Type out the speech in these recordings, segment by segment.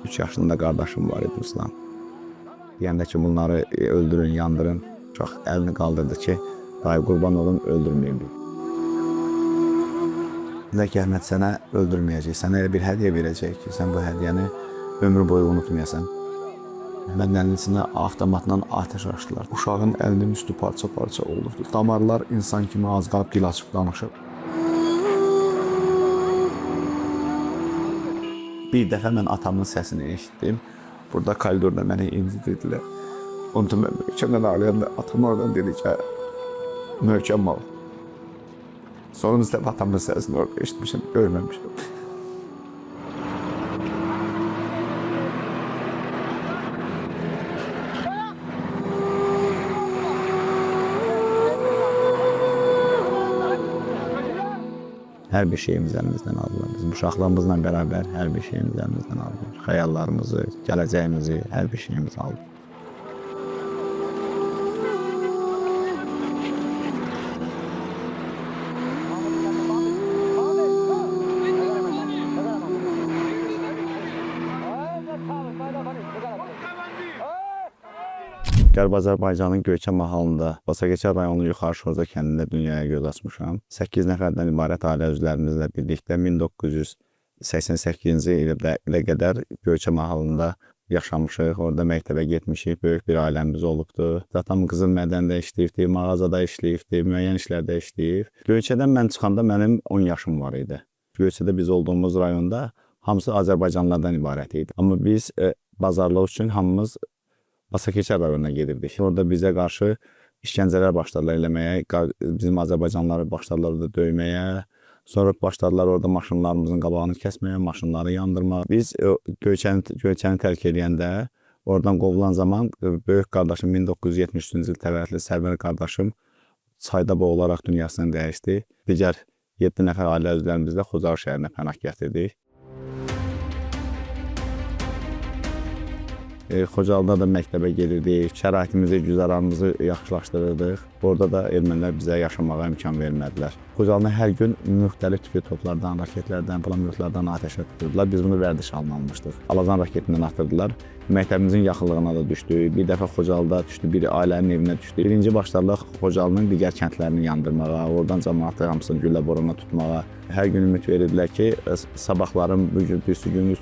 3 yaşında qardaşım var idi Ruslan. Deyəndə ki, bunları öldürün, yandırın. Uşaq əlini qaldırdı ki, dayı qurban olun, öldürməyim. Nə ki, Əhməd sənə öldürməyəcək, sənə elə bir hədiyyə verəcək ki, sən bu hədiyyəni ömür boyu unutmayasan. Əhmədin əlinin içində avtomatla atəş açdılar. Uşağın əlinin üstü parça-parça oldu. Damarlar insan kimi az qalıb dil açıb danışıb. Bir dəfə mən atamın səsini eşitdim. Burada koridorda məni incidirdilər. Onu mən möhkəmdən ağlayanda atam oradan dedi ki, möhkəm ol. Sonra da atamın səsini orada eşitmişim, görməmişim. Hər bir şeyimiz əlimizdən aldılar. Biz uşaqlarımızla bərabər hər bir şeyimiz əlimizdən aldılar. Xəyallarımızı, gələcəyimizi, hər bir şeyimizi aldılar. Qərb Azərbaycanın Göyçə mahalında Basakəçər rayonunun Yuxarı Şorza kəndində dünyaya göz açmışam. 8 nəfərdən ibarət ailə üzvlərimizlə birlikdə 1988-ci ilə qədər Göyçə mahalında yaşamışıq. Orada məktəbə getmişik, böyük bir ailəmiz olubdur. Atam qızıl mədəndə işləyibdi, mağazada işləyibdi, müəyyən işlərdə işləyib. Göyçədən mən çıxanda mənim 10 yaşım var idi. Göyçədə biz olduğumuz rayonda hamısı Azərbaycanlılardan ibarət idi. Amma biz bazarlıq üçün hamımız Basakəçər rayonuna gedirdik. Orada bizə qarşı işgəncələr başladılar eləməyə, bizim Azərbaycanlıları başladılar orada döyməyə. Sonra başladılar orada maşınlarımızın qabağını kəsməyə, maşınları yandırmağa. Biz Göyçəni tərk edəndə, oradan qovulan zaman böyük qardaşım 1973-cü il təvəllüdlü Sərvər qardaşım çayda boğularaq dünyasını dəyişdi. Digər 7 nəfər ailə üzvlərimizlə Xocalı şəhərinə pənah gətirdik. Xocalıda da məktəbə gelirdik, şəraitimizi, güzəranımızı yaxşılaşdırırdıq. Orada da ermənilər bizə yaşamağa imkan vermədilər. Xocalını hər gün müxtəlif tüfü toplardan, raketlərdən, pulemyotlardan atəşə tuturdular. Biz bunu vərdiş halına almışdıq. Alazan raketindən atırdılar. Məktəbimizin yaxınlığına da düşdük. Bir dəfə Xocalıda düşdü, bir ailənin evinə düşdü. Birinci başladıq Xocalının digər kəndlərini yandırmağa, oradan cəmaatı hamısını güllə boruna tutmağa. Hər gün ümid verirdilər ki, sabahların bugün, büyüsü gün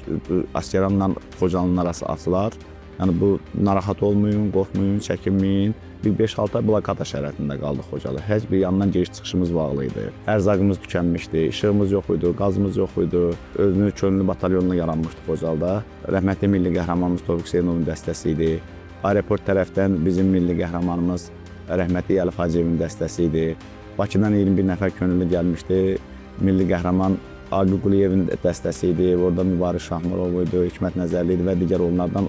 Askeranla Xocalının arası açılar. Yəni bu narahat olmayın, qorxmayın, çəkinməyin. Bir 5-6 ay blokada şəraitində qaldıq Xocalı. Heç bir yandan giriş-çıxışımız bağlı idi. Ərzaqımız tükənmişdi, işığımız yox idi, qazımız yox idi. Özünü könüllü batalyonla yaranmışdı Xocalıda. Rəhmətli milli qəhrəmanımız Tofiq Hüseynovun dəstəsi idi. Aeroport tərəfdən bizim milli qəhrəmanımız rəhmətli Əlif Hacıyevin dəstəsi idi. Bakıdan 21 nəfər könüllü gəlmişdi. Milli qəhrəman Abi Quliyevin dəstəsi idi. Orada Mübariz Şahmurov idi, Hikmət Nəzərli idi və digər onlardan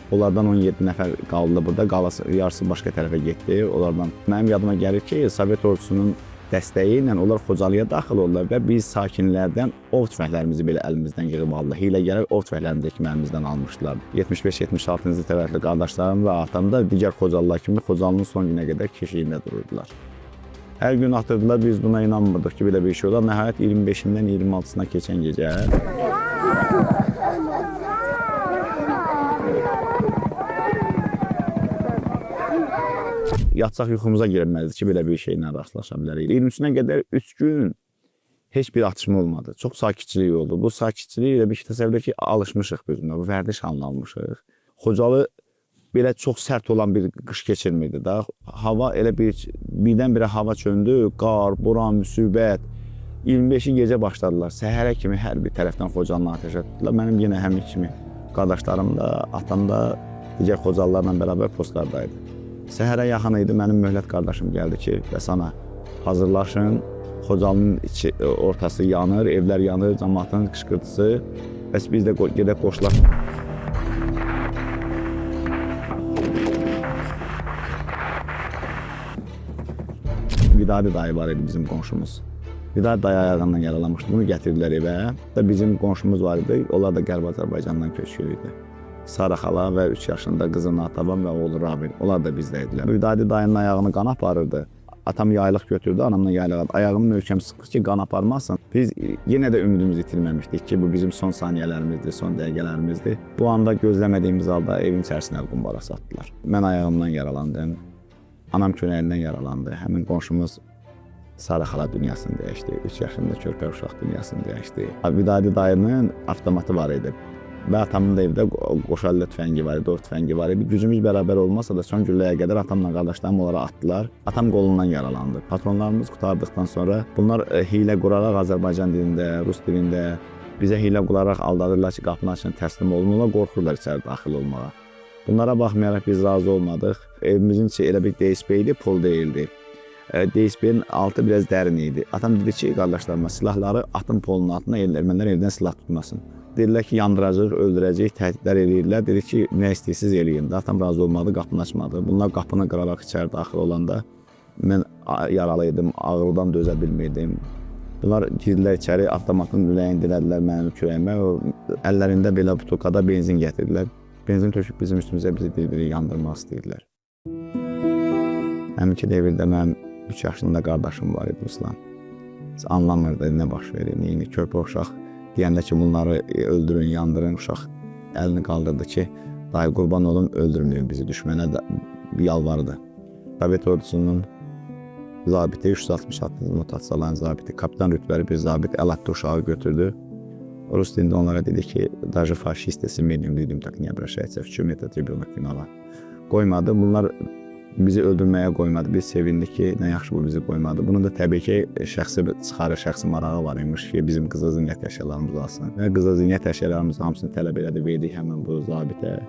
17 nəfər qaldı burada. Qalası yarısı başqa tərəfə getdi. Onlardan mənim yadıma gəlir ki, Sovet ordusunun dəstəyi ilə onlar Xocalıya daxil oldular və biz sakinlərdən ov tüfəklərimizi belə əlimizdən yığıb aldılar. Hiyləgərək ov tüfəklərini də əlimizdən almışdılar. 75-76-cı təvəllüdlü qardaşlarım və atam da digər Xocalılar kimi Xocalının son günə qədər keşiyində dururdular. Hər gün atırdılar, biz buna inanmırdıq ki, belə bir şey olar. Nəhayət 25-dən 26-sına keçən gecə yatsaq yuxumuza girməzdi ki, belə bir şeylə rastlaşa bilərik. 23-nə qədər 3 gün heç bir atışma olmadı. Çox sakitçilik oldu. Bu sakitçilik ilə bir təsəvvür ki, alışmışıq bizimlə, bu vərdiş halını almışıq. Xocalı belə çox sərt olan bir qış keçirmirdi da. Hava elə birdən-birə hava çöndü, qar, boran, müsibət. 25-i gecə başladılar. Səhərə kimi hər bir tərəfdən Xocalını atəşə tutdular. Mənim yenə həmin kimi qardaşlarım da, atam da digər Xocalılarla bərabər postlardaydı. Səhərə yaxın idi, mənim möhlət qardaşım gəldi ki, bəs ana, hazırlaşın, Xocalının ortası yanır, evlər yanır, cəmaatın qışqırtısı, bəs biz də gedək qoşulaq. Vidadi dayı var idi bizim qonşumuz. Vidadi dayı ayağından yaralanmışdı, bunu gətirdilər evə. Bizim qonşumuz var idi, onlar da Qərb Azərbaycandan köçkülü idi. Sara xala və 3 yaşında qızı Natavan və oğlu Rabin. Onlar da bizdə idilər. Vidadi dayının ayağını qan aparırdı. Atam yaylıq götürdü, anamla yaylıq aldı. Ayağımı möhkəm sıxdı ki, qan aparmasın. Biz yenə də ümidimizi itirməmişdik ki, bu bizim son saniyələrimizdir, son dəqiqələrimizdir. Bu anda gözləmədiyimiz halda evin içərisinə qumbara satdılar. Mən ayağımdan yaralandım, anam köynəyindən yaralandı. Həmin qonşumuz Sarı xala dünyasını dəyişdi. 3 yaşında körpə uşaq dünyasını dəyişdi. Vidadi dayının avtomatı var idi. Və atamın da evdə qoşallı tüfəngi var idi, o tüfəngi var idi. Gücümüz bərabər olmasa da son gülləyə qədər atamla qardaşlarım onlara atdılar. Atam qolundan yaralandı. Patronlarımız qurtardıqdan sonra bunlar hiylə quraraq Azərbaycan dilində, Rus dilində bizə hiylə quraraq aldadırlar ki, qapını açın, təslim olunurlar, qorxurlar içəri daxil olmağa. Bunlara baxmayaraq biz razı olmadıq. Evimizin içi elə bir DSP idi, pol deyildi. DSP-nin altı biraz dərin idi. Atam dedi ki, qardaşlarıma silahları atın polunun altına ermənilər evdən silah tutmasın. Dedilər ki, yandıracaq, öldürəcək, təhdidlər eləyirlər. Dedi ki, nə istəyirsiniz eləyin. Atam razı olmadı, qapını açmadı. Bunlar qapını qıraraq içəri daxil olanda mən yaralıydım, ağrıdan dözə bilmirdim. Bunlar girdilər içəri, avtomatın ürəyin dilədilər mənim kürəyimə. Əllərində belə butulkada benzin gətirdilər. Benzin töküb bizim üstümüzə bizi bir-biri yandırmaq istəyirdilər. Həminki devirdə mənim 3 yaşında qardaşım var idi, Ruslan. Anlamırdı nə baş verir, neyini, körpə uşaq. Deyəndə ki, bunları öldürün, yandırın, uşaq əlini qaldırdı ki, dayı qurban olun, öldürmüyor bizi, düşmənə yalvardı. Sovet ordusunun zabiti, 366 mutasiyaların zabiti, kapitan rütbəli bir zabit əl atdı uşağı götürdü. Rus dilində onlara dedi ki, даже faşist с именем людям так не обращается, в чем этот ребенок виноват. Qoymadı, bunlar bizi öldürməyə qoymadı. Biz sevindik ki, nə yaxşı bu bizi qoymadı. Bunun da təbii ki, şəxsi şəxsi marağı var imiş ki, bizim qızıl zinət əşyalarımız alsın. Və qızıl zinət əşyalarımızın hamısını tələb elədi, verdik həmin bu zabitə.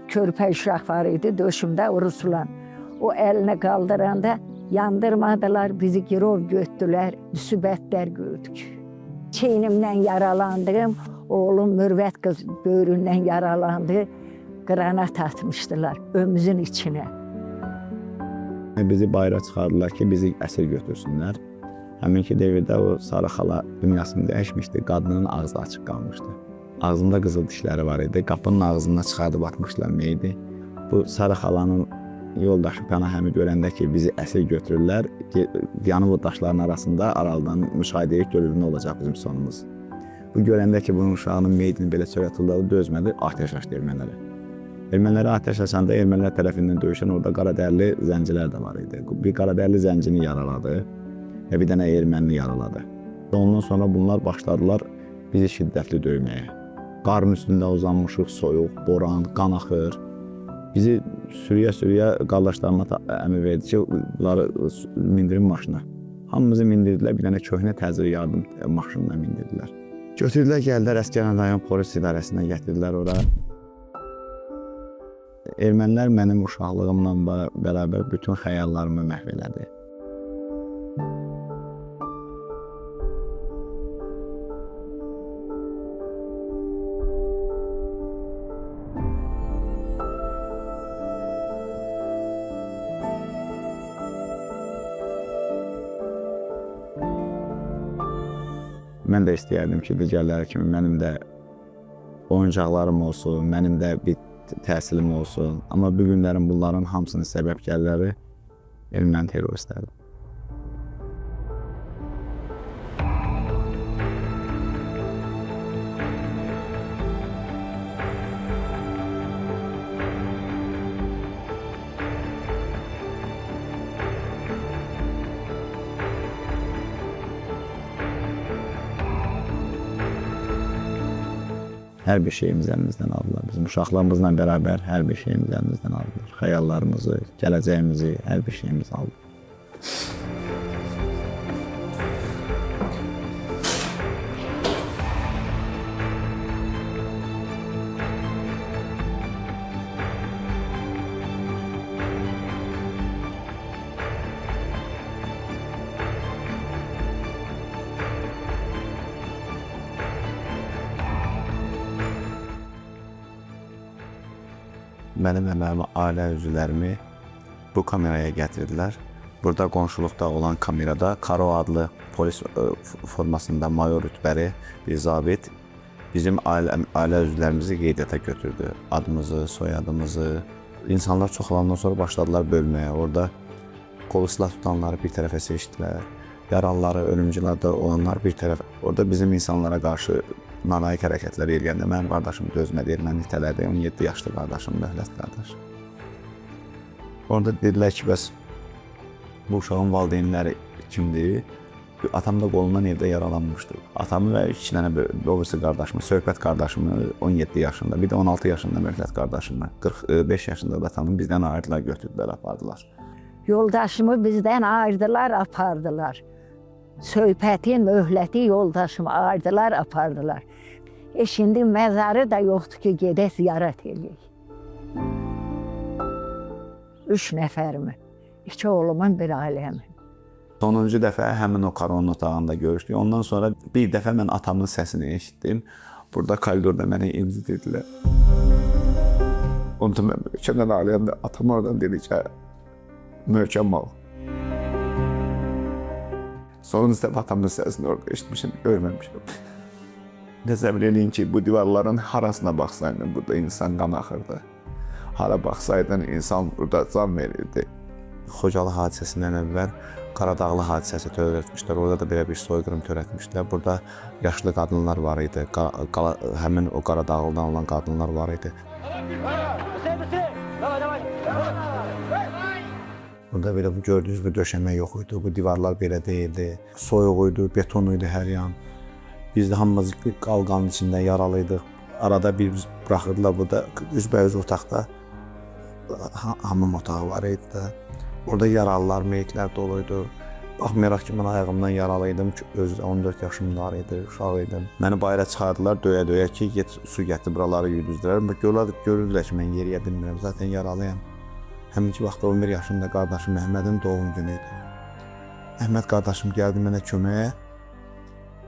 Körpə uşaq var idi döşümdə, Ruslan. O əlini qaldıranda yandırmadılar, bizi girov götdülər, müsibətlər gördük. Çeynimdən yaralandım, oğlum Mürvət qız böyründən yaralandı, qranat atmışdılar ömüzün içinə. Bizi bayıra çıxardılar ki, bizi əsir götürsünlər. Həminki devirdə o Sarı xala dünyasını dəyişmişdi, qadının ağzı açıq qalmışdı. Ağzında qızıl dişləri var idi, qapının ağzından çıxardıb atmışlar meydi. Bu Sarı xalanın yoldaşı Pənahəmi görəndə ki, bizi əsir götürürlər, yanıb o daşların arasında aralıdan müşahidə edib görür nə olacaq bizim sonumuz. Bu görəndə ki, bunun uşağının meydini belə çörətulları dözmədi, atəş açdı ermənilərə. Ermənilərə atəş açanda ermənilər tərəfindən döyüşən orada qaradərli zəncilər də var idi. Bir qaradərli zəncini yaraladı və bir dənə ermənini yaraladı. Ondan sonra bunlar başladılar bizi şiddətli döyməyə. Qarın üstündə uzanmışıq, soyuq, boran, qan axır. Bizi sürüyə-sürüyə qardaşlarıma əmr verdi ki, bunları mindirin maşına. Hamımızı mindirdilər, bir dənə köhnə təcili yardım maşınına mindirdilər. Götürdülər, gəldilər Əsgəran rayon polis idarəsinə gətirdilər ora. Ermənilər mənim uşaqlığımla bərabər bütün xəyallarımı məhv elədi. Mən də istəyərdim ki, digərləri kimi mənim də oyuncaqlarım olsun, mənim də bir təhsilim olsun. Amma bu günlərin bunların hamısının səbəbkarları erməni terroristlərdir. Hər bir şeyimizi əlimizdən aldılar. Bizim uşaqlarımızla bərabər hər bir şeyimizi əlimizdən aldılar. Xəyallarımızı, gələcəyimizi, hər bir şeyimizi aldılar. Mənim əməyimi, ailə üzvlərimi bu kameraya gətirdilər. Burada qonşuluqda olan kamerada Karo adlı polis formasında mayor rütbəli bir zabit bizim ailə üzvlərimizi qeydiyyata götürdü. Adımızı, soyadımızı. İnsanlar çoxalandan sonra başladılar bölməyə. Orada Qolu silah tutanları bir tərəfə seçdilər. Yaralıları, ölümcülərdə olanlar bir tərəfə. Orada bizim insanlara qarşı narahat hərəkətlər eləyəndə mənim qardaşım dözmədi, erməni itələdi. 17 yaşlı qardaşım, möhlət qardaş. Orada dedilər ki, bəs bu uşağın valideynləri kimdir? Atam da qolundan evdə yaralanmışdı. Atamı və 2 dənə birisi qardaşımı, söhbət qardaşımı 17 yaşında, bir də 16 yaşında möhlət qardaşımı, 45 yaşında da atamı bizdən ayırdılar, götürdülər, apardılar. Yoldaşımı bizdən ayırdılar, apardılar. Söhbəti, möhləti yoldaşımı ayırdılar, apardılar. Şimdi məzarı da yoxdur ki, gedək ziyarət eləyək. 3 nəfərimi, 2 oğlumun, bir ailəmin. Sonuncu dəfə həmin o koronun otağında görüşdük. Ondan sonra bir dəfə mən atamın səsini eşitdim. Burada koridorda mənə imzilədilər. Onda mən möhkəmdən ağlayanda atam oradan dedi ki, möhkəm ol. Sonuncu dəfə atamın səsini orada eşitmişim, görməmişim. Təsəvvür eləyin ki, bu divarların harasına baxsaydın, burada insan qan axırdı. Hara baxsaydın, insan burada can verirdi. Xocalı hadisəsindən əvvəl Qaradağlı hadisəsi törətmişlər. Orada da belə bir soyqırım törətmişlər. Burada yaşlı qadınlar var idi. Həmin o Qaradağlıdan olan qadınlar var idi. Burada belə bu gördüyünüz bir döşəmə yox idi. Bu divarlar belə deyildi. Soyuq idi, beton idi hər yan. Biz də hamımız qalqanın içində yaralıydıq. Arada bir buraxırdılar burada üzbəüz otaqda hamam otağı var idi. Orada yaralılar, meyitlər doluydu. Baxmayaraq ki, mən ayağımdan yaralıydım ki, özü 14 yaşım var idi, uşaq idim. Məni bayıra çıxardılar, döyə-döyə ki, get su gətir, buraları yüdüzdülər. Görürdülər ki, mən yeriyə bilmirəm, zaten yaralıyam. Həmin ki, vaxtda 11 yaşında qardaşım Əhmədin doğum günü idi. Əhməd qardaşım gəldi mənə köməyə.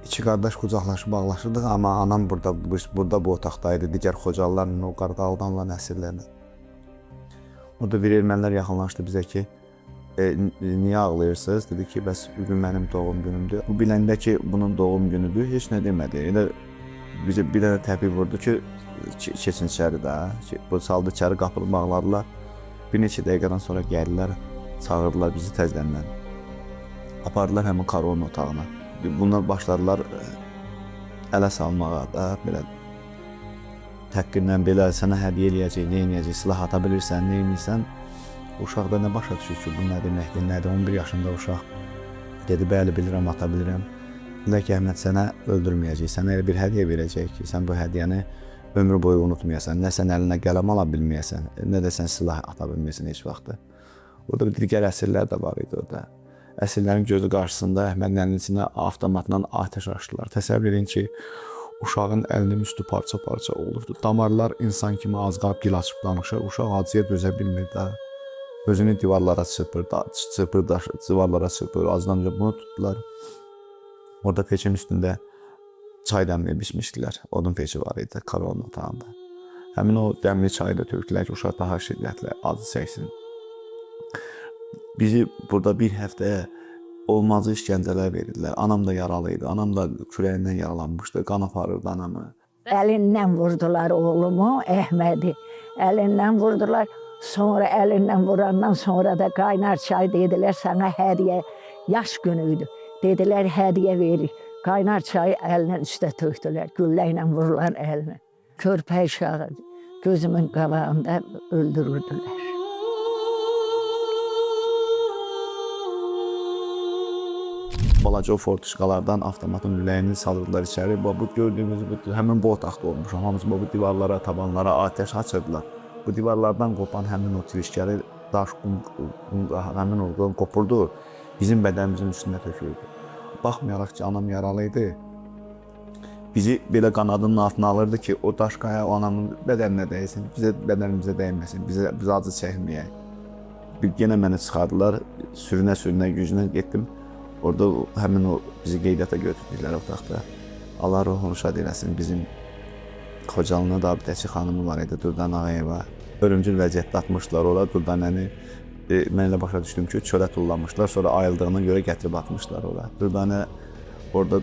2 qardaş qucaqlaşıb bağlaşırdıq, amma anam burada bu otaqdaydı. Digər Xocalılarla, o Qaradağlıdan olan əsirlərlə. Orada bir ermənilər yaxınlaşdı bizə ki, niyə ağlayırsınız? Dedi ki, bəs bugün mənim doğum günümdür. Bu biləndə ki, bunun doğum günüdür, heç nə demədi. Elə bizə bir dənə təpik vurdu ki, keçin içəri də. Bu saldı içəri, qapını bağladılar. Bir neçə dəqiqədən sonra gəldilər, çağırdılar bizi təzədən. Apardılar həmin koronun otağına. Bunlar başladılar ələ salmağa da, belə təqqinlə belə sənə hədiyyə eləyəcək, nə eləyəcək, silah ata bilirsən, nə eləyirsən. Uşaq da nə başa düşür ki, bu nə deməkdir, nədir, 11 yaşında uşaq. Dedi, bəli, bilirəm, ata bilirəm. Dedilər ki, Əhməd sənə öldürməyəcək, sənə elə bir hədiyyə verəcək ki, sən bu hədiyyəni ömrü boyu unutmayasan, nə sən əlinə qələm ala bilməyəsən, nə də sən silah ata bilməyəsən heç vaxtı. Orada bir digər əsirlər də var idi orada. Əsirlərin gözü qarşısında Əhmədin əlinin içində avtomatla atəş açdılar. Təsəvvür edin ki, uşağın əlinin üstü parça-parça olurdu. Damarlar insan kimi az qalıb gil açıb danışır. Uşaq acıya dözə bilmirdi. Özünü divarlara çırpırdı, divarlara çırpır. Azdan önce bunu tutdular. Orada peçin üstündə çay dəmliyi biçmişdilər. Odun peçi var idi koronun otağında. Həmin o dəmli çayı da tökdülər ki, uşaq daha şiddətlə acı çəksin. Bizi burada bir həftəyə olmazı işgəncələr verirdilər. Anam da yaralıydı. Anam da kürəyindən yaralanmışdı. Qan aparırdı anamı. Əlindən vurdular oğlumu, Əhmədi. Əlindən vurdular. Sonra əlindən vurandan sonra da qaynar çay dedilər, sana hədiyyə, yaş günüydü. Dedilər, hədiyyə verir. Qaynar çayı əlinin üstə tökdülər, güllə ilə vurulan əlinə. Körpə uşağı gözümün qabağında öldürürdülər. Balaca o fortuşkalardan avtomatın lüləyini salırdılar içəri. Bu gördüyümüz həmin bu otaqda olmuş. Hamımız bu divarlara, tabanlara atəş açırdılar. Bu divarlardan qopan həmin o tirişkəri daş, həmin o qopurdu, bizim bədənimizin üstünə töküldü. Baxmayaraq ki, anam yaralıydı, bizi belə qanadının altına alırdı ki, o daş qaya o anamın bədəninə dəysin, bizə bədənimizə dəyməsin, biz acı çəkməyək. Yenə məni çıxardılar, sürünə gücünə getdim. Orada həmin o bizi qeydiyyata götürdülər otaqda. Allah ruhunu şad eləsin, bizim Xocalının da abidəçi xanımı var idi, Dürdan Ağayeva. Ölümcül vəziyyətdə atmışdılar ora, Dürdanəni mən elə başa düşdüm ki, çölə tullamışlar, sonra ayıldığına görə gətirib atmışlar ora. Dürdanə orada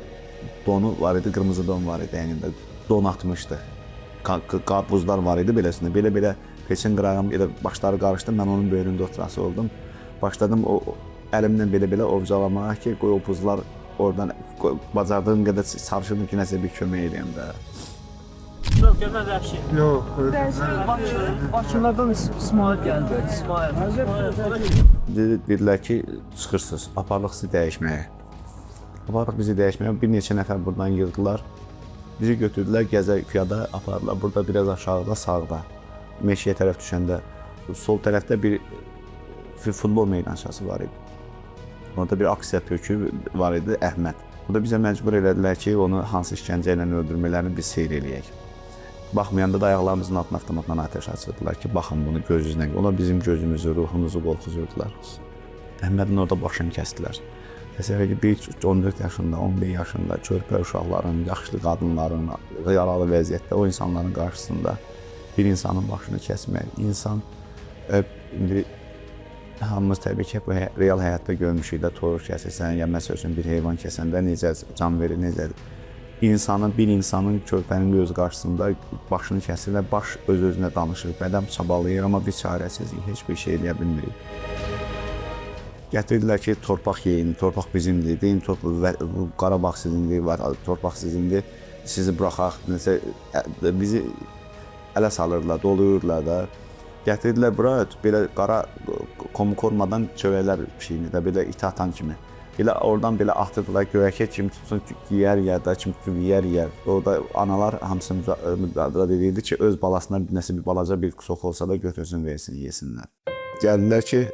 donu var idi, qırmızı don var idi əynində, don atmışdı. Buzlar var idi beləsində, belə-belə peçin qırağım, elə başları qarışdı, mən onun böyründə oturası oldum. başladım o əlimlə belə ovcalamağa ki, qoy o buzlar oradan bacardığım qədər sarışırdım ki, nəsə bir kömək edeyim də. Yox, görmə vəhşi. Yox. Bakılardan İsmail gəldi. İsmail. Dedilər ki, çıxırsınız, aparlıq sizi dəyişməyə. Aparlıq bizi dəyişməyə, bir neçə nəfər buradan yığdılar. Bizi götürdülər, gəzə piyada apardılar. Burada biraz aşağıda, sağda, meşəyə tərəf düşəndə, sol tərəfdə bir futbol meydançası var idi. Orada bir aksiya tökü var idi, Əhməd. Burada bizə məcbur elədilər ki, onu hansı işgəncə ilə öldürmələrini biz seyr eləyək. Baxmayanda da ayaqlarımızın altına avtomatla atəş açırdılar ki, baxın bunu gözünüzlə. Onlar bizim gözümüzü, ruhumuzu qorxuzurdular. Əhmədin orada başını kəsdilər. Təsəvvür ki, bir 14 yaşında, 11 yaşında körpə uşaqların, yaşlı qadınların, yaralı vəziyyətdə o insanların qarşısında bir insanın başını kəsmək. İnsan, indi hamımız təbii ki, bu real həyatda görmüşük də, toruq kəsirsən, ya məsəl üçün bir heyvan kəsəndə necə can verir, necədir. Bir insanın körpənin göz qarşısında başını kəsirlər, baş öz-özünə danışır, bədəm çabalayır, amma biz çarəsizik, heç bir şey eləyə bilmirik. Gətirdilər ki, torpaq yeyin, torpaq bizimdir, deyin, Qarabağ sizindir, torpaq sizindir, sizi buraxaq, bizi ələ salırlar, doluyurlar da. Gətirdilər bura, belə qara komukormadan çövrələr pişiyini də, belə iti atan kimi. Elə oradan belə atırdılar, göyəkə kim tutsun, yiyər da, kim tutsun, yiyər. Orada analar hamısı müdadira edirdi ki, öz balasına nəsə bir balaca bir sox olsa da götürsün, versin, yesinlər. Gəldilər ki,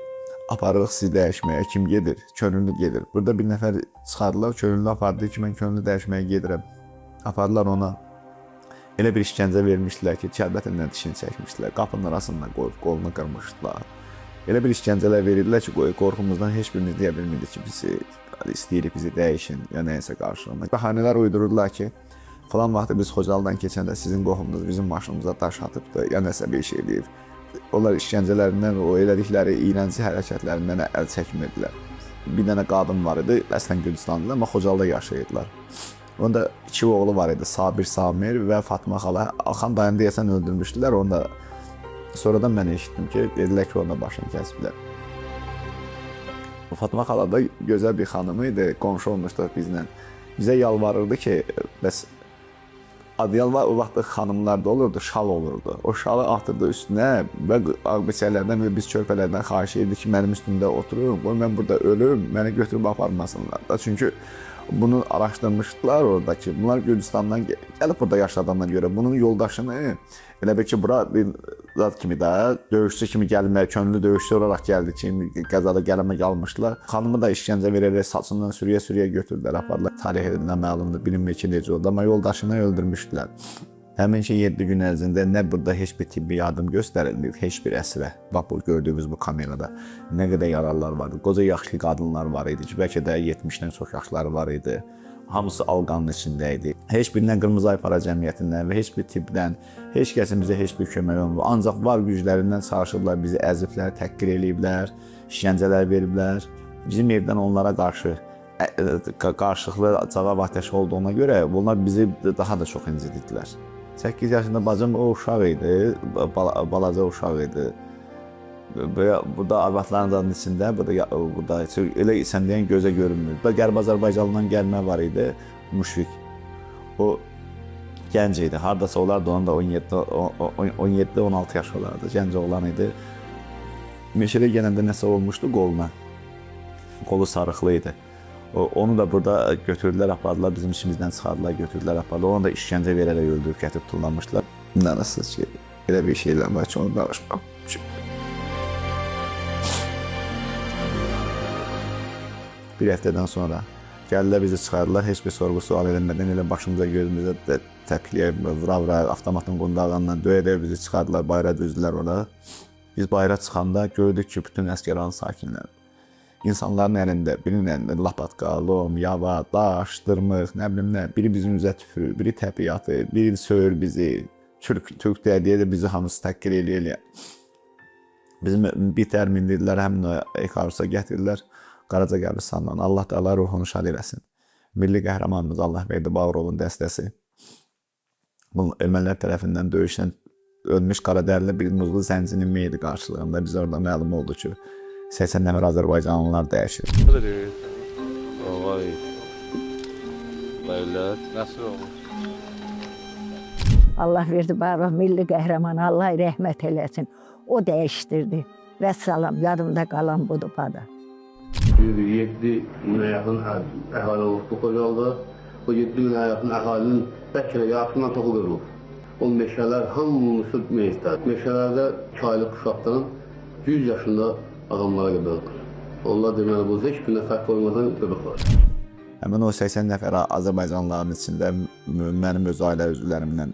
aparırıq sizi dəyişməyə, kim gedir? Könüllü gedir. Burada bir nəfər çıxardılar, könüllü apardı ki, mən könüllü dəyişməyə gedirəm. Apardılar ona. Elə bir işgəncə vermişdilər ki, kəlbətindən dişini çəkmişdilər, qapının arasından qoyub qolunu qırmışdılar. Elə bir işgəncələr verirdilər ki, qorxumuzdan heç birimiz deyə bilmirdik ki, bizi istəyirik, bizi dəyişin, ya nəyəsə qarşılığında. Bəhanələr uydururdular ki, falan vaxtı biz Xocalıdan keçəndə sizin qohumunuz bizim başımıza daş atıbdı, ya nəsə bir şey deyib. Onlar işgəncələrindən, o elədikləri iyrənci hərəkətlərindən əl çəkmirdilər. Bir dənə qadın var idi, əslən Gürcüstanlılar, amma Xocalıda yaşayırdılar. Onda 2 oğlu var idi, Sabir Samir və Fatma xala. Axan dayandı deyəsən öldürmüşdülər, onda sonradan mən eşitdim ki, dedilər ki, onda başını kəsbilər. Fatma xala da gözəl bir xanımı idi, qonşu olmuşduq bizlə. Bizə yalvarırdı ki, bəs adyal var, o vaxt xanımlarda olurdu, şal olurdu. O şalı atırdı üstünə və ağbıçələrdən və biz körpələrdən xahiş edirdi ki, mənim üstümdə oturun, qoy mən burada ölüm, məni götürüb aparmasınlar da. Çünki bunu araşdırmışdılar oradakı. Bunlar Gürcüstandan gəlib burada yaşadığına görə bunun yoldaşını elə bir ki, bura bir zat kimi də döyüşçü kimi gəlmək, könüllü döyüşçü olaraq gəldi ki, qəzada gəlmək almışdılar. Xanımı da işgəncə verərək saçından sürüyə götürdülər, apardılar. Tarihindən məlumdur, bilinmir ki, necə oldu, amma yoldaşını öldürmüşdülər. Həmin ki, 7 gün ərzində nə burada heç bir tibbi yardım göstərilmir, heç bir əsrə. Bax, bu gördüyünüz bu kamerada nə qədər yaralılar vardı. Qoca yaşlı qadınlar var idi ki, bəlkə də 70-dən çox yaşları var idi. Hamısı alqanın içində idi. Heç birindən Qırmızı Ay Para Cəmiyyətindən və heç bir tibbdən, heç kəsin bizə heç bir kömək olmur. Ancaq var güclərindən çalışıblar, bizi əziblər, təhqir eləyiblər, işgəncələr veriblər. Bizim evdən onlara qarşı qarşılıqlı cavab atəşi olduğuna görə bunlar bizi daha da çox incidirdilər. 8 yaşında bacım o uşaq idi, balaca uşaq idi. Burada arvadların içində, burada elə sən deyən gözə görünmür. Qərb Azərbaycandan gəlmə var idi, Müşfiq. O gənc idi, hardasa olardı, onun da 17-16 yaş olardı, gənc oğlan idi. Meşədə gələndə nəsə olmuşdu qoluna, qolu sarıqlı idi. Onu da burada götürdülər, apardılar, bizim işimizdən çıxardılar, götürdülər, apardılar. Onu da işgəncə verərək öldürüb gətirib tullamışlar. İnanırsınız ki, elə bir şeylər var ki, onu danışmaq. Bir həftədən sonra gəldilər, bizi çıxardılar, heç bir sorğu sual edilmədən elə başımıza, gözümüzə təpkiyə, vura-vura, avtomatın qundağından döyərək bizi çıxardılar, bayra düzdülər orada. Biz bayra çıxanda gördük ki, bütün Əsgəranın sakinləri. İnsanların əlində, birinin əlində lapatka, lom, yava, daş, dırmıq, nə bilim nə, biri bizim üzə tüfür, biri təpi atır, biri söyür bizi, Türk deyə də bizi hamısı təhqir eləyə. Bizim bir termindirlər, həmin o Ekarusa gətirdilər, Qaraca qəbristanlıqdan. Allah da Allah ruhunu şad eləsin. Milli qəhrəmanımız Allahverdi Bağırovun dəstəsi. Bu ermənilər tərəfindən döyüşdən ölmüş Qaradərli bir muzlu zəncinin meyidi qarşılığında biz orada məlum oldu ki, 80 nəfər Azərbaycanlılar dəyişir. Vay. Dövlət, nasıl olmuş? Allah verdi baba milli qəhrəman, Allah rəhmət eləsin. O dəyişdirdi. Vəssalam, yadımda qalan budur baba. 7 minə yaxın əhali olub bu Xocalda. O 7 minə yaxın əhalinin bəlkə də yarısından çoxu qırılıb. O meşələr hamısı meyitlər. Meşələrdə 2 aylıq uşaqdan 100 yaşında adamlara qədər. Onlar deməli bu heç bir nəfər qoymadan qırıqlar. Həmin o 80 nəfər Azərbaycanlıların içində mənim öz ailə üzvlərimdən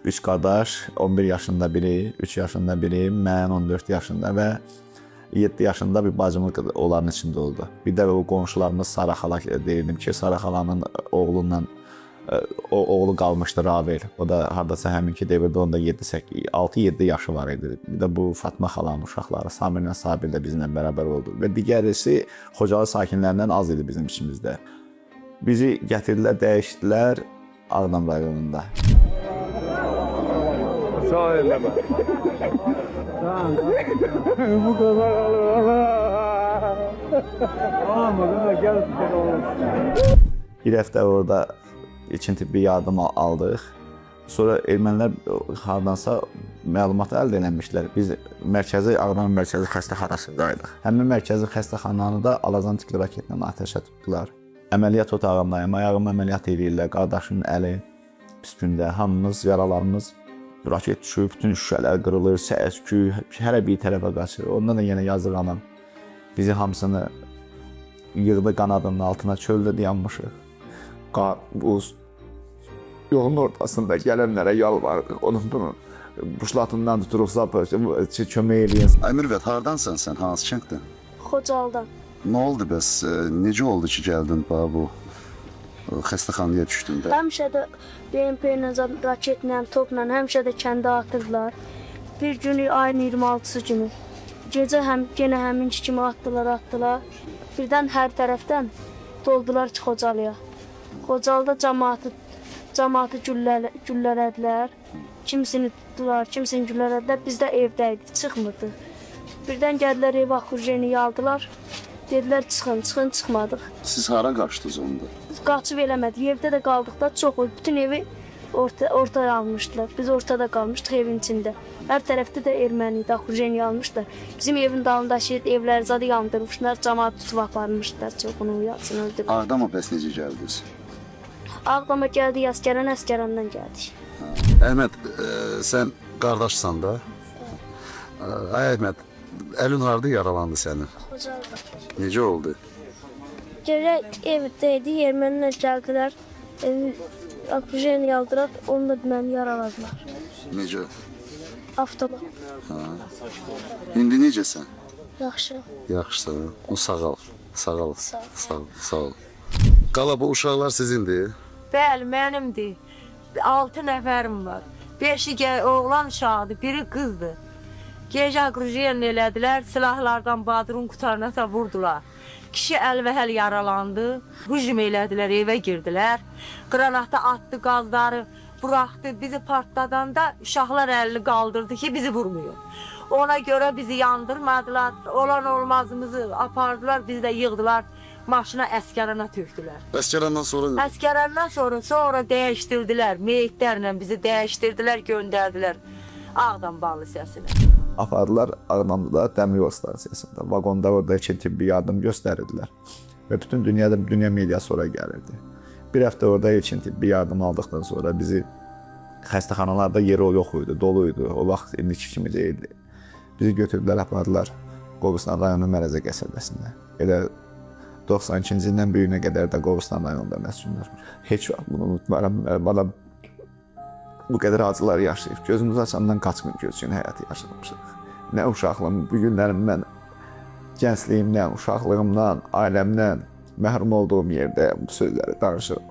3 qardaş, 11 yaşında biri, 3 yaşında biri, mən 14 yaşında və 7 yaşında bir bacımın onların içində oldu. Bir də o qonşularımız Sara xala deyirdim ki, Sara xalanın oğlundan o oğlu qalmışdı Ravel. O da hardasa həminki devirdə onda 6-7 yaşı var idi. Bir də bu Fatma xalanın uşaqları Samirlə Sabir də bizimlə bərabər oldu və digərisi Xocalı sakinlərindən az idi bizim içimizdə. Bizi gətirdilər, dəyişdilər Ağdam rayonunda. Sağ eləmə. Bu kadar Allah. Gel. Bir həftə orada ilkin tibbi yardım aldıq. Sonra ermənilər hardansa məlumat əldə eləmişlər. Biz Ağdam mərkəzi xəstəxanasındaydıq. Həmin mərkəzi xəstəxananı da Alazan tipli raketlə atəşə tutdular. Əməliyyat otağındayım, ayağımı əməliyyat edirlər, qardaşımın əli pis gündə, hamımız, yaralarımız raket düşüb, bütün şüşələr qırılır, səs-küy, hərə bir tərəfə qaçır. Ondan da yenə yazıq anam bizi hamısını yığdı qanadının altına, çöldə dayanmışıq. Qan, buz, yolun ortasında gələnlərə yalvarırıq. Onun bunun buşlatından tuturuqsa kömək eləyin. Əmirvət, hardansan sən? Hansı kənddən? Xocaldan. Nə oldu bəs? Necə oldu ki, gəldin bu xəstəxanaya düşdün də? Həmişə də BMP-ilə, raketlə, topla həmişə də kəndə atırlar. Bir günü ayın 26-sı günü. Gecə yenə həminki kimi atdılar. Birdən hər tərəfdən doldular ki, Xocalıya. Xocalıda cəmaatı güllələdilər. Kimisini tutdular, kimisini güllələdilər. Biz də evdəydik, çıxmırdı. Birdən gəldilər ev oxurjeniyi aldılar. Dedilər çıxın, çıxmadıq. Siz hara qaçdınız onda? Qaçıb eləmədik. Evdə də qaldıqda çox oldu. Bütün evi ortaya almışdılar. Biz ortada qalmışdıq evin içində. Hər tərəfdə də erməni idi, oxurjeniyi almışlar. Bizim evin dalındakı evləri zadı yandırmışlar. Cəmaat tutub aparmışlar. Çoxunu yatsın öldürüb. Ağdama bəs necə gəldiniz? Ağdama gəldik, Əsgərandan gəldik. Əhməd, sən qardaşsan da. Ay Əhməd, əlin harda yaralandı sənin? Xocalda. Necə oldu? Gecə evdəydik, ermənilər gəldilər. Oxurjeniyi aldılar, onu da məni yaraladılar. Necə? Avtoba. İndi necəsən? Yaxşı. Yaxşısan. O sağ ol. Sağ ol. Sağ ol. Sağ ol. Qala, bu uşaqlar sizindir? Bəli, mənimdir. 6 nəfərim var. 5-i oğlan uşağıdır, biri qızdır. Gecə oxurjeni elədilər, silahlardan badrun qutarına da vurdular. Kişi əlvəhəl yaralandı, hücum elədilər, evə girdilər. Qranatı atdı, qazları buraxdı, bizi partladanda uşaqlar əlini qaldırdı ki, bizi vurmuyor. Ona görə bizi yandırmadılar, olan olmazımızı apardılar, bizi də yığdılar. Maşına Əsgərana tökdülər. Əsgərandan sonra nə? Əsgərandan sonra dəyişdirdilər, meyitlərlə bizi dəyişdirdilər, göndərdilər Ağdam bal hissəsinə. Apardılar Ağdamda dəmir yol stansiyasında. Vaqonda orada ilkin tibbi yardım göstərirdilər. Və bütün dünya mediası ora gəlirdi. Bir həftə orada ilkin tibbi yardım aldıqdan sonra bizi xəstəxanalarda yeri yox idi, dolu idi. O vaxt indiki kimi deyildi. Bizi götürdülər, apardılar Qobustan rayonu Mərəzə qəsəbəsində. Elə 92-ci ildən bu günə qədər də Qobustan rayonunda məskunlaşmış. Heç vaxt bunu unutmaram. Bana bu qədər acılar yaşayıb, gözümüz açandan qaçqın gözcün həyatı yaşamışıq. Nə uşaqlığım, bu günlərim mən gəncliyimdən, uşaqlığımdan, ailəmdən məhrum olduğum yerdə bu sözləri danışıram.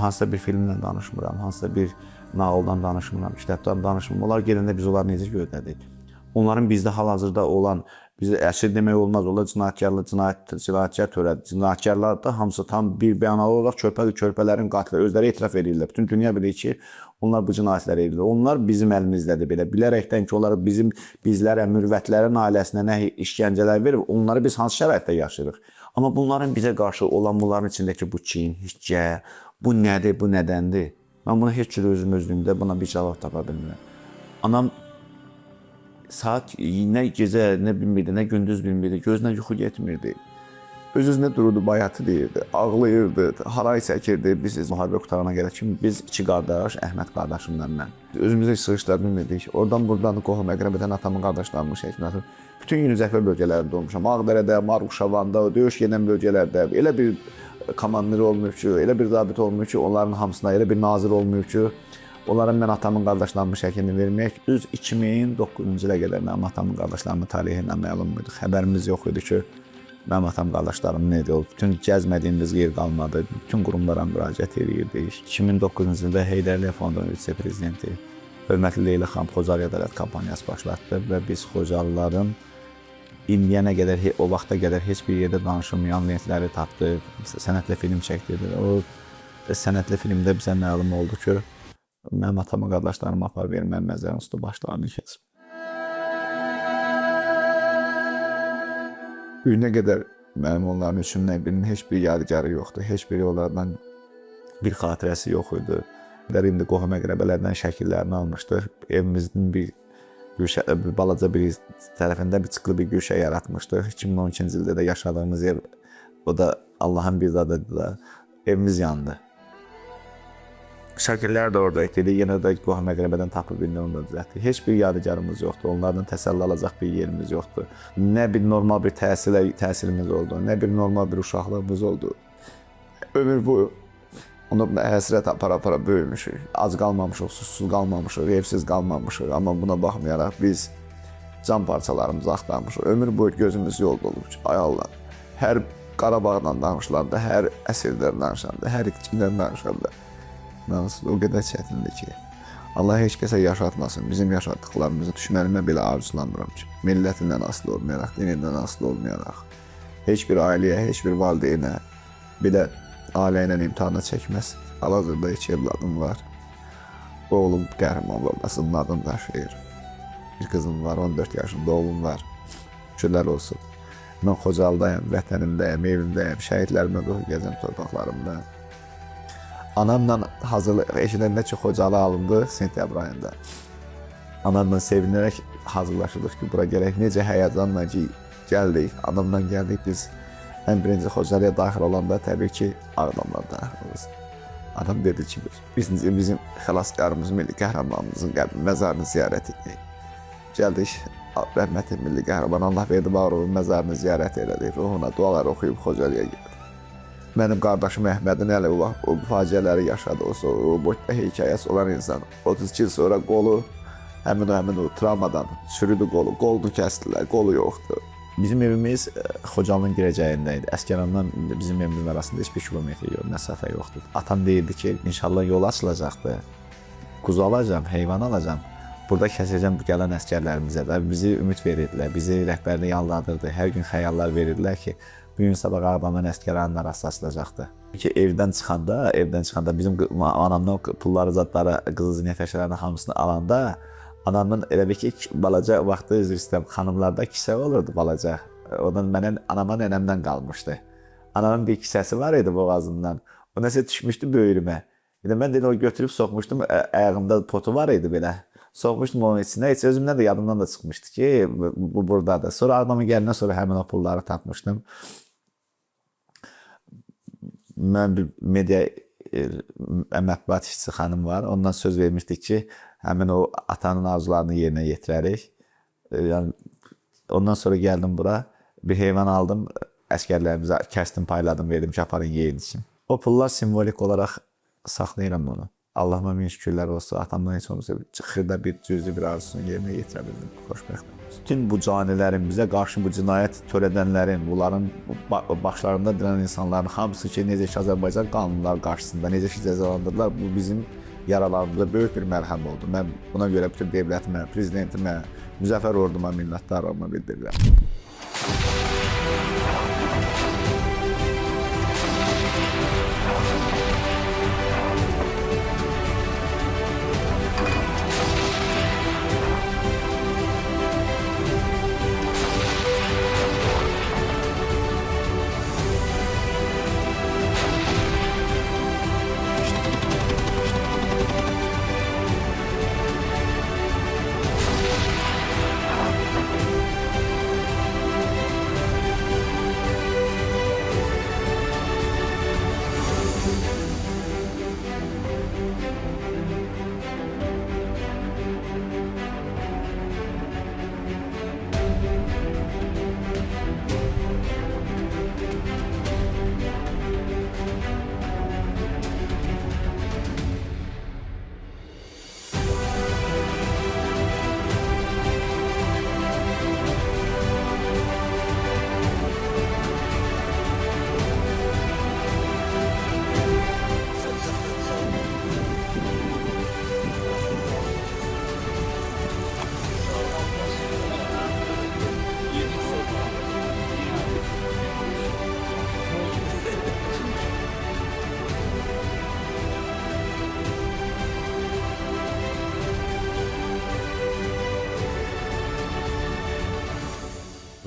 Hansısa bir filmlə danışmıram, hansısa bir nağıldan danışmıram, kitabdan danışmıram. Onlar gələndə biz onları necə gözlədik? Onların bizdə hal-hazırda olan Biz əsir demək olmaz. Onlar cinayətkar törədir. Cinayətkarlar da hamısı tam bir bəyanatlı olaraq körpələrin qatilə özləri etiraf edirlər. Bütün dünya bilir ki, onlar bu cinayətləri edirlər. Onlar bizim əlimizdədir belə. Bilərəkdən ki, onlar bizlərə, mürvətlərin ailəsinə nə işgəncələr verir, onları biz hansı şəraitdə yaşayırıq. Amma bunların bizə qarşı olan bunların içindəki bu kin, hiccə, bu nədir, bu nədəndir? Mən buna heç cür özlüyümdə buna bir cavab tapa bilmirəm. Anam saat nə gecə, nə bilmirdi, nə gündüz bilmirdi, gözünə yuxu getmirdi. Öz-özünə dururdu, bayatı deyirdi, ağlayırdı, haray çəkirdi. Biz müharibə qutarana qədər kimi biz iki qardaş, Əhməd qardaşımla mən. Özümüzə sığışdıra bilmirdik. Oradan buradan qohum əqrəbədən atamın qardaşlarımın şəklinə. Bütün gün zəfər bölgələrində olmuşam. Ağdərədə, Marquşavanda, döyüş gedən bölgələrdə elə bir komandir olmuyor ki, elə bir zabit olmuyor ki, onların hamısına elə bir nazir olmuyor ki, onların mən atamın qardaşlarımın şəklini vermək düz 2009-cu ilə qədər mənim atamın qardaşlarımın taleyindən məlum idi. Xəbərimiz yox idi ki, mənim atam qardaşlarım nədir olub. Bütün gəzmədiyimiz yer qalmadı. Bütün qurumlara müraciət edirdik. 2009-cu ildə Heydər Əliyev Fondunun vitse-prezidenti hörmətli Leyla xanım Xocalı ədalət kampaniyası başlatdı və biz Xocalıların indiyənə qədər, o vaxta qədər heç bir yerdə danışılmayan lentləri tapdıq. Sənətli film çəkdirdik. O sənətli filmdə bizə məlum oldu ki, mənim atamın qardaşlarıma apar verməm məzərin üstü başlarını kesib. Günə qədər mənim onların üçün nə birinin heç bir yadigarı yoxdur. Heç biri onlardan bir xatirəsi yox idi. İndi qohum əqrəbələrdən şəkillərini almışdıq. Evimizin bir balaca bir tərəfində bir çıxılı bir güşə yaratmışdıq. 2012-ci ildə də yaşadığımız yer, o da Allahın bir zadıdır da, evimiz yandı. Şəkillər də orada idi, yenə də qohum əqrəbədən tapıb indi onu da düzəltdik. Heç bir yadigarımız yoxdur, onlardan təsəlli alacaq bir yerimiz yoxdur. Nə bir normal bir təhsilimiz oldu, nə bir normal bir uşaqlığımız oldu. Ömür boyu onu həsrət apara böyümüşük. Az qalmamışıq, susuz qalmamışıq, evsiz qalmamışıq. Amma buna baxmayaraq biz can parçalarımızı axtarmışıq. Ömür boyu gözümüz yolda olub ki, ay Allah, hər Qarabağdan danışılanda, hər əsirdən danışanda, hər içkidən danışanda o qədər çətindir ki, Allah heç kəsə yaşatmasın. Bizim yaşatdıqlarımızı düşmənimə belə arzulanmıram ki, millətindən asılı olmayaraq, dinindən asılı olmayaraq, heç bir ailəyə, heç bir valideynə belə ailə ilə imtihana çəkməz. Hal-hazırda 2 evladım var. Oğlum qəhrəman babasının adını daşıyır. Bir qızım var, 14 yaşında oğlum var. Şükürlər olsun. Mən Xocalıdayım, vətənimdəyim, evimdəyim, şəhidlərimə qoy gəzəm torpaqlarımda. Anamla hazırlıq eşidəndə ki, Xocalı alındı sentyabr ayında. Anamla sevinərək hazırlaşırdıq ki, bura gələk. Necə həyəcanla ki, gəldik, anamla gəldik biz. Ən birinci Xocalıya daxil olanda təbii ki, Ağdamlar daxil oluruz. Adam dedi ki, biz bizim xilaskarımız, milli qəhrəmanımızın məzarını ziyarət etdik. Gəldik, rəhmətli milli qəhrəman Allah verdi Bağrovun məzarını ziyarət elədik. Ruhuna dualar oxuyub Xocalıya gəldik. Mənim qardaşım Əhmədin Əli o faciələri yaşadı. O boyda hekayəsi olan insan 32 il sonra qolu həmin o travmadan çürüdü qolu. Qolunu kəsdilər, qolu yoxdur. Bizim evimiz Xocalının girəcəyində idi. Əsgərandan bizim evimizin arasında heç 1 kilometr məsafə yoxdur. Atam deyirdi ki, inşallah yol açılacaqdı. Quzu alacam, heyvan alacam. Burada kəsəcəm gələn əsgərlərimizə də. Bizi ümid verirdilər, bizi rəhbərlik yalladırdı. Hər gün xəyallar verirdilər ki, bu gün sabah Ağdamın əsgəranla rastlaşılacaqdı. Ki, evdən çıxanda bizim anamdan pulları, zadları, qızıl zinət əşyalarını hamısını alanda anamın elə bir ki, balaca vaxtı üzr istəyirəm, xanımlarda kisə olurdu balaca. Ondan mənə anama nənəmdən qalmışdı. Anamın bir kisəsi var idi boğazından. O nəsə düşmüşdü böyrümə. Mən də o götürüb soxmuşdum, ayağımda potu var idi belə. Soxmuşdum onun içində, heç özümdən də yadımdan da çıxmışdı ki, bu buradadır. Sonra Ağdamın gəlindən sonra həmin o pulları tapmışdım. Mən bir media mətbuat işçisi xanım var, ondan söz vermişdik ki, həmin o atanın arzularını yerinə yetirərik. Yəni, ondan sonra gəldim bura, bir heyvan aldım, əskərlərimizə kəsdim, payladım, verdim ki, aparın yeyin için. O pullar simvolik olaraq saxlayıram onu. Allahıma min şükürlər olsun, atamdan heç olmasa xırda bir cüzi bir arzusunu yerinə yetirə bildim, xoşbəxtəm. Bütün bu canilərin, bizə qarşı bu cinayət törədənlərin, bunların başlarında dirən insanların hamısı ki, necə ki, Azərbaycan qanunları qarşısında, necə ki, cəzalandırdılar, bu bizim yaralarımıza böyük bir mərhəm oldu. Mən buna görə bütün devlətimə, prezidentimə, müzəffər orduma minnətdarlığımı bildirirəm.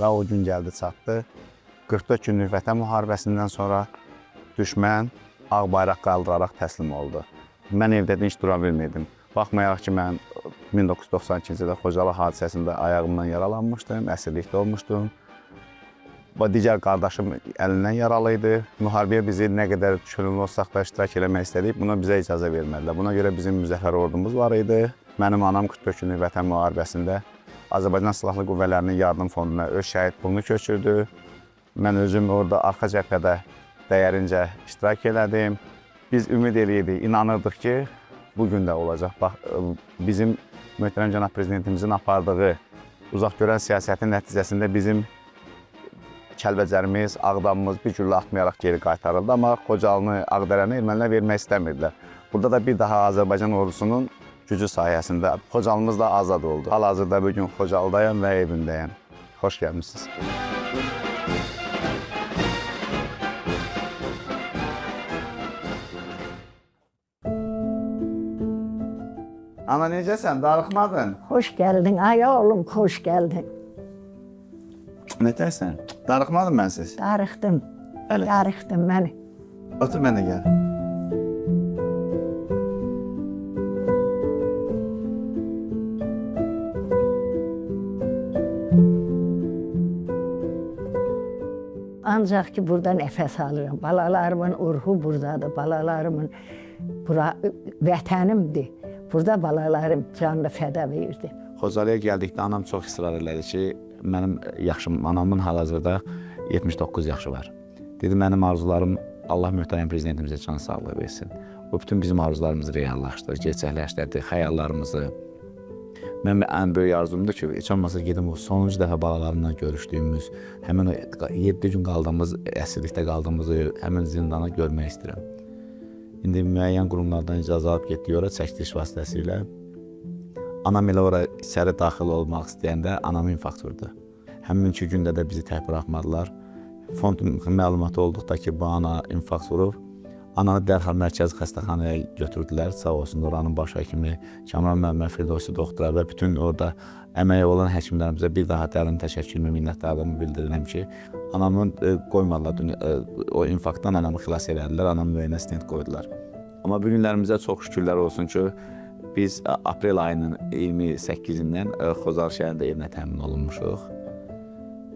və o gün gəldi çatdı. 44 günlük Vətən müharibəsindən sonra düşmən ağ bayraq qaldıraraq təslim oldu. Mən evdə dinç dura bilmirdim. Baxmayaraq ki, mən 1992-ci ildə Xocalı hadisəsində ayağımdan yaralanmışdım, əsirlikdə olmuşdum. Digər qardaşım əlindən yaralı idi. Müharibəyə bizi nə qədər könüllü olsaq da iştirak eləmək istədik, buna bizə icazə vermədilər. Buna görə bizim müzəffər ordumuz var idi. Mənim anam 44 günlük Vətən müharibəsində Azərbaycan Silahlı Qüvvələrinin yardım fonduna öz şəhid pulunu köçürdü. Mən özüm orada arxa cəbhədə dəyərincə iştirak elədim. Biz ümid eləyirdik, inanırdıq ki, bugün də olacaq. Bax, bizim möhtərəm cənab prezidentimizin apardığı uzaq görən siyasətin nəticəsində bizim Kəlbəcərimiz, Ağdamımız bir güllə atmayaraq geri qaytarıldı, amma Xocalını, Ağdərəni ermənilər vermək istəmirdilər. Burada da bir daha Azərbaycan ordusunun gücü sayəsində Xocalımız da azad oldu. Hal-hazırda bugün Xocalıdayım və evimdəyəm. Xoş gəlmişsiniz. Ana necəsən? Darıxmadın? Xoş gəldin, ay oğlum, xoş gəldin. Nətərsən? Darıxmadın mən siz? Darıxdım, Hələ. darıxdım məni. Otur mən də gəl. Ancaq ki, burada nəfəs alıram. Balalarımın ruhu buradadır, balalarımın vətənimdir. Burada balalarım canını fəda verdi. Xocalıya gəldikdə anam çox israr elədi ki, mənim yaşım, anamın hal-hazırda 79 yaşı var. Dedi, mənim arzularım Allah möhtərəm prezidentimizə can sağlığı versin. O bütün bizim arzularımızı reallaşdır, gerçəkləşdirdi, xəyallarımızı. Mənim ən böyük arzumdur ki, heç olmasa gedim o sonuncu dəfə balalarımla görüşdüyümüz, həmin o 7 gün qaldığımız, əsirlikdə qaldığımızı, həmin zindana görmək istəyirəm. İndi müəyyən qurumlardan icazə alıb getdik ora çəkiliş vasitəsilə. Anam elə ora içəri daxil olmaq istəyəndə anam infarkt vurdu. Həmin 2 gündə də bizi tək buraxmadılar. Fond məlumatı olduqda ki, bu ana infarkt vurub, ananı dərhal mərkəzi xəstəxanaya götürdülər. Sağ olsun, oranın baş həkimi Kamran Məmməd Firdovsi doktorlar və bütün orada əməyi olan həkimlərimizə bir daha dərin təşəkkürümü, minnətdarlığımı bildirirəm ki, anamın qoymadılar, o infarktdan anamı xilas elədilər, anam müəyyənə stent qoydular. Amma bu günlərimizə çox şükürlər olsun ki, biz aprel ayının 28-dən Xocalı şəhərində evinə təmin olunmuşuq.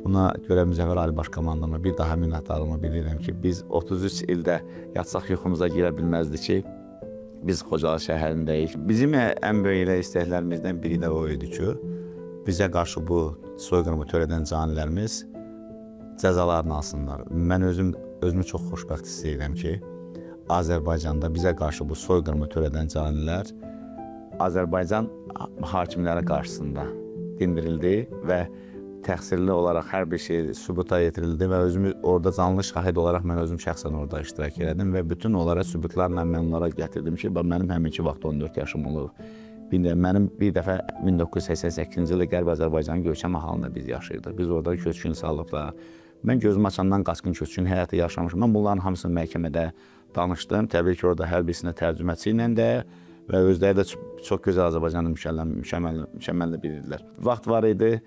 Buna görə Müzəffər Ali Baş Komandama bir daha minnətdarlığımı bildirirəm ki, biz 33 ildə yatsaq yuxumuza girə bilməzdik ki, biz Xocalı şəhərindəyik. Bizim ən böyük istəklərimizdən biri də o idi ki, bizə qarşı bu soyqırımı törədən canilərimiz cəzalarını alsınlar. Mən özümü çox xoşbəxt hiss edirəm ki, Azərbaycanda bizə qarşı bu soyqırımı törədən canilər Azərbaycan hakimləri qarşısında dindirildi və təqsirli olaraq hər bir şey sübuta yetirildi və özümü orada canlı şahid olaraq mən özüm şəxsən orada iştirak edim və bütün onlara sübutlarla mən onlara gətirdim ki, mənim həminki vaxt 14 yaşım olub. Mənim bir dəfə 1988-ci ildə Qərb Azərbaycanın Göyçəm halında biz yaşayırdıq. Biz orada köçkün salıblar. Mən gözüm açandan qaçqın köçkün həyatı yaşamışım. Mən bunların hamısını məhkəmədə danışdım. Təbii ki, orada hər birisində tərcüməçi ilə də və özləri də çox gözəl Azərbaycanı mükəmməl bilirdilər. Vaxt var idi,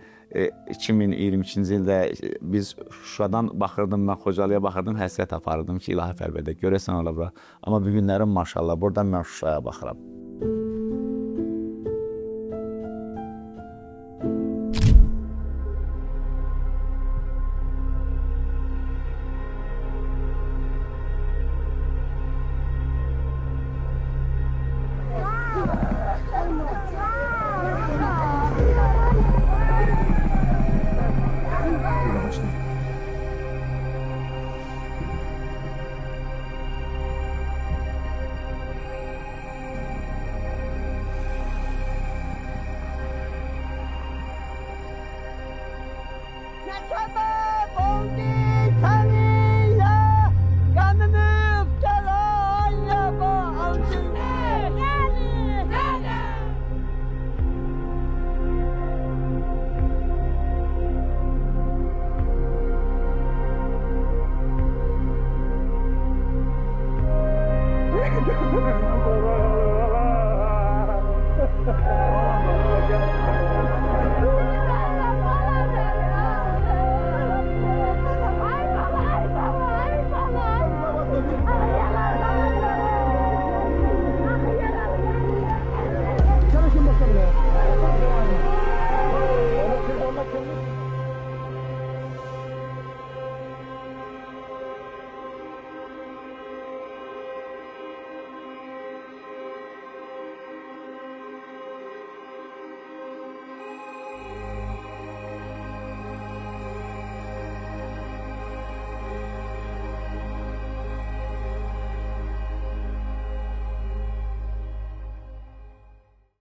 2022-ci ildə biz Şuşadan baxırdım, mən Xocalıya baxırdım, həsrət aparırdım ki, ilahi fərbədə görəsən ola bura. Amma bu günlərim maşallah, buradan mən Şuşaya baxıram. Oh,